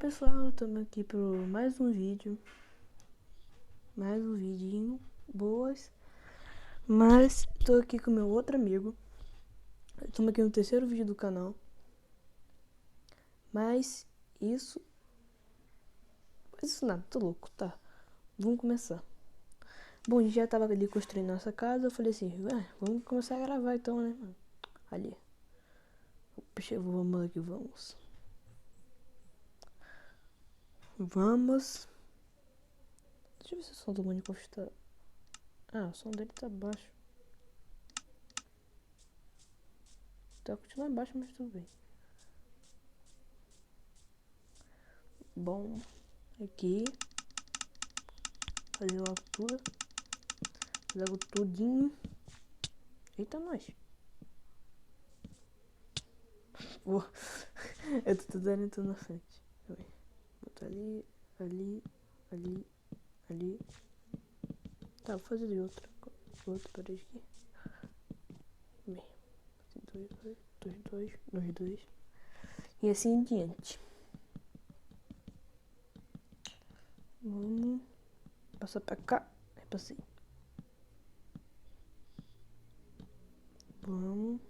pessoal, estamos aqui para mais um vídeo, mais um vidinho, boas, mas estou aqui com meu outro amigo, estamos aqui no terceiro vídeo do canal, mas isso nada, tô louco, tá, vamos começar. Bom, a gente já tava ali construindo nossa casa, eu falei assim, vamos começar a gravar então, né, mano, ali, puxa, vamos aqui, vamos. Deixa eu ver se o som do Minecraft tá... Ah, o som dele tá baixo. Tá continuando baixo, mas tudo bem. Bom, aqui. Fazer logo tudo. Fazer logo tudinho. Eita, nós. Eu tô tudo ali, tô na frente. Botar ali, ali. Tá, vou fazer de outra parede aqui. Bem, dois. E assim em diante. Vamos passar pra cá. Aí passei. Vamos.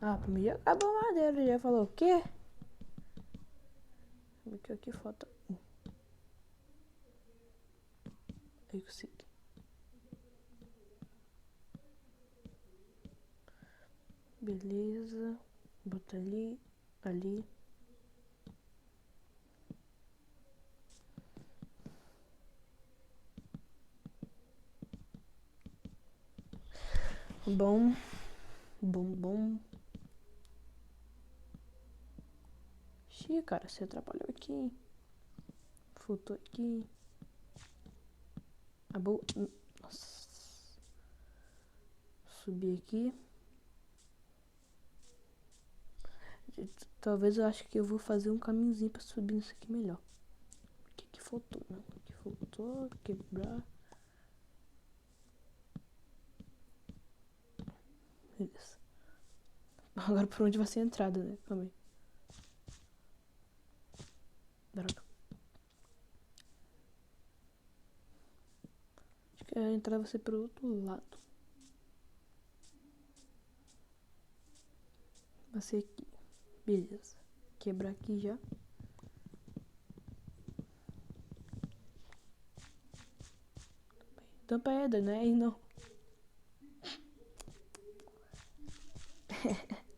Ah, pra mim já acabou a madeira. Já falou o quê? Aqui falta um. Aí consegui. Beleza. Bota ali. Bom. Xiii, cara, você atrapalhou aqui, hein? Faltou aqui. Nossa. Subir aqui. Talvez eu acho que eu vou fazer um caminhozinho pra subir isso aqui melhor. O que faltou, né? O que faltou? Quebrar. Beleza. Agora por onde vai ser a entrada, né? Calma aí. Droga. Acho que a entrada vai ser pelo outro lado. Vai ser aqui. Beleza. Quebrar aqui já. Tampa é, não é aí não.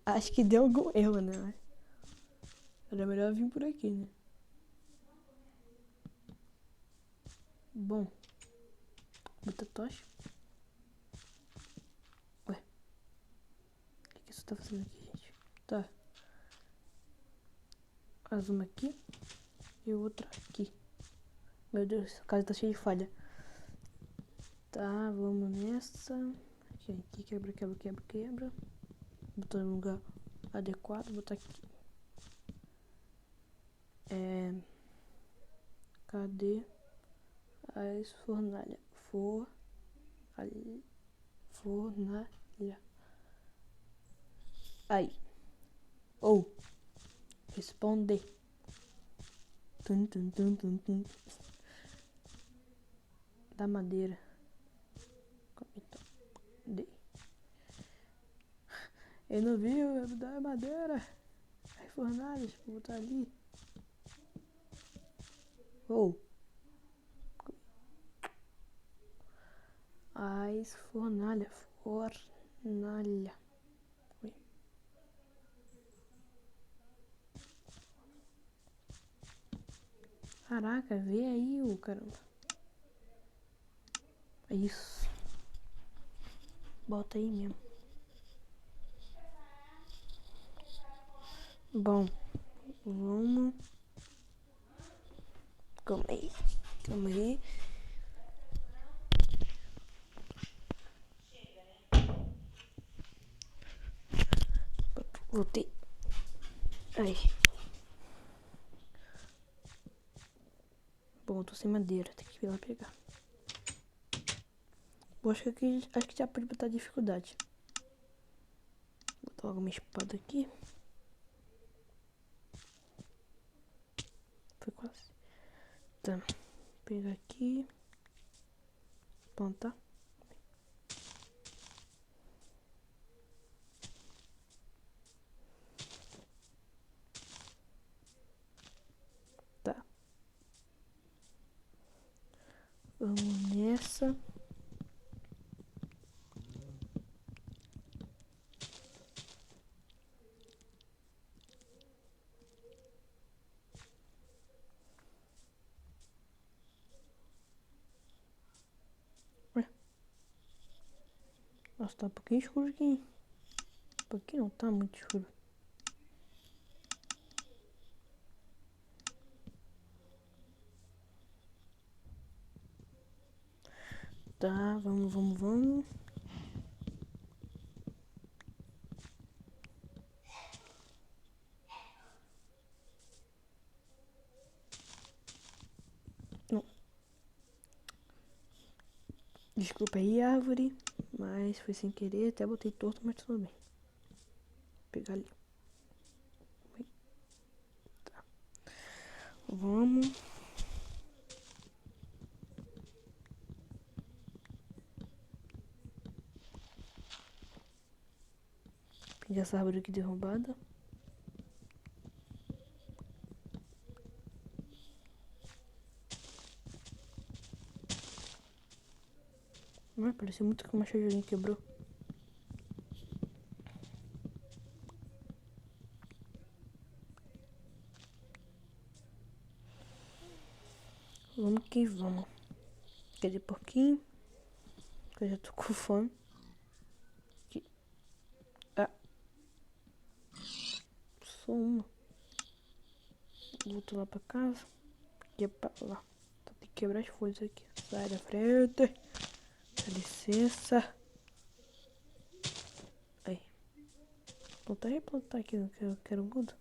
Acho que deu algum erro, né? Era melhor vir por aqui, né? Bom. Bota tocha. Ué. O que isso tá fazendo aqui, gente? Tá. Mais uma aqui. E outra aqui. Meu Deus, a casa tá cheia de falha. Tá, vamos nessa. Aqui, quebra. Botar no lugar adequado. Botar aqui. Cadê as fornalhas? Fornalha. Aí. Responder. Tum. Da madeira. Dei. Eu não vi, da madeira. As fornalhas, vou botar ali. As fornalha. Ui. Caraca, vê aí, ô caramba. É isso. Bota aí mesmo. Bom, vamos. Calma aí. Voltei. Aí. Bom, tô sem madeira, tem que ir lá pegar. Bom, acho que já pode botar dificuldade. logo minha espada aqui. Foi quase. Tá. Vou pegar aqui. Plantar. Tá. Vamos nessa. Nossa, tá um pouquinho escuro aqui. Um pouquinho não, tá muito escuro. Tá, vamos. Não. Desculpa aí, árvore. Mas foi sem querer, até botei torto, mas tudo bem. Vou pegar ali. Tá. Vamos. Pegar essa árvore aqui derrubada. Pareceu muito que uma chajurinha quebrou. Vamos que vamos. Quer dizer, porquinho. Que eu já tô com fome. Aqui. Ah. Só uma. Volto lá pra casa. Aqui é pra lá. Tem que quebrar as folhas aqui. Sai da frente. Dá licença. Aí. Plantar aqui. Eu quero mudo.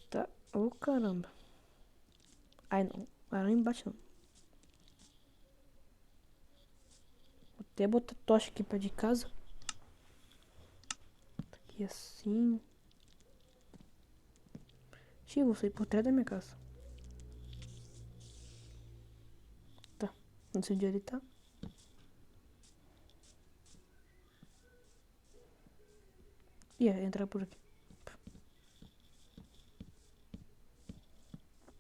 Tá. Ô, caramba. Ai, não. Lá embaixo não. Vou até botar tocha aqui pra de casa. Tá aqui assim. Xiii, vou sair por trás da minha casa. Tá. Não sei onde ele tá. Ia entrar por aqui.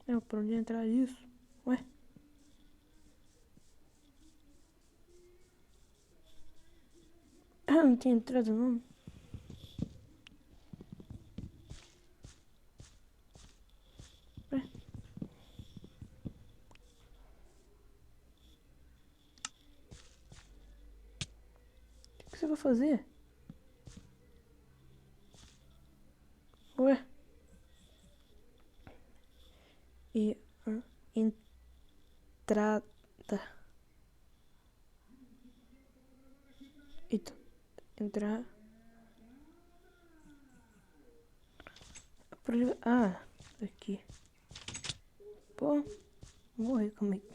É, por onde entrar isso? Ué? Ah, não tem entrada não. Ué? O que você vai fazer? Ué? E entrada. Eita. Entrar. Ah, aqui. Pô, morri comigo.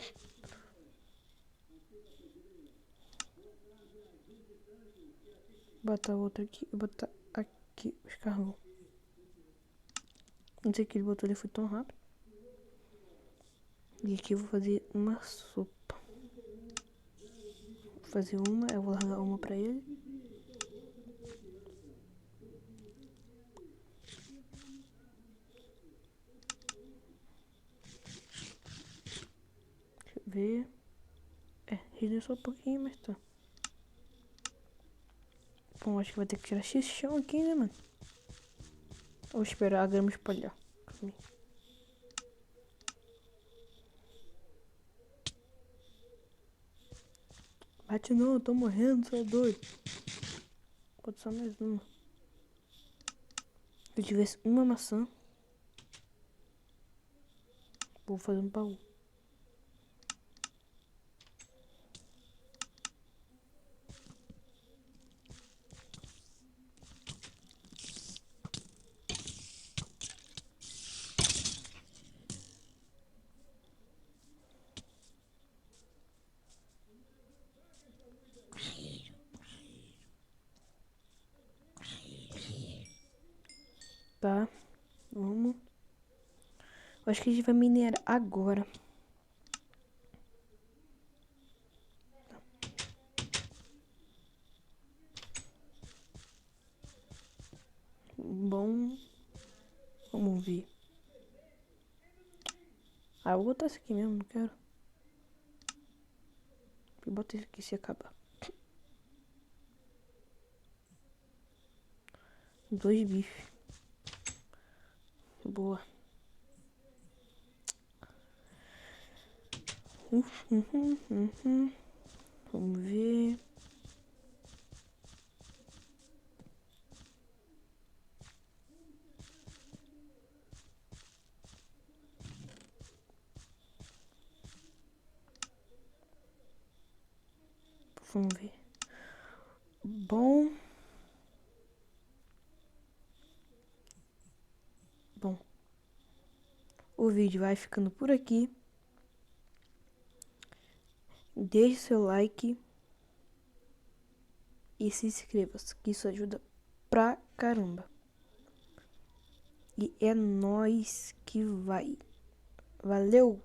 Botar outro aqui e botar aqui os carvão. Não sei que ele botou, ele foi tão rápido. E aqui eu vou fazer uma sopa. Vou fazer uma, eu vou largar uma pra ele. Deixa eu ver. É, rendeu só um pouquinho, mas tá. Bom, acho que vai ter que tirar esse chão aqui, né, mano? Ou esperar a grama espalhar. Bate não, eu tô morrendo, você é doido. Pode só mais uma. Se eu tivesse uma maçã, vou fazer um baú. Acho que a gente vai minerar agora. Bom, vamos ver. Ah, eu vou botar esse aqui mesmo, não quero. Vou botar esse aqui se acabar. 2 bifes. Boa. Vamos ver. Vamos ver. Bom. O vídeo vai ficando por aqui. Deixe seu like. E se inscreva, que isso ajuda pra caramba. E é nóis que vai. Valeu!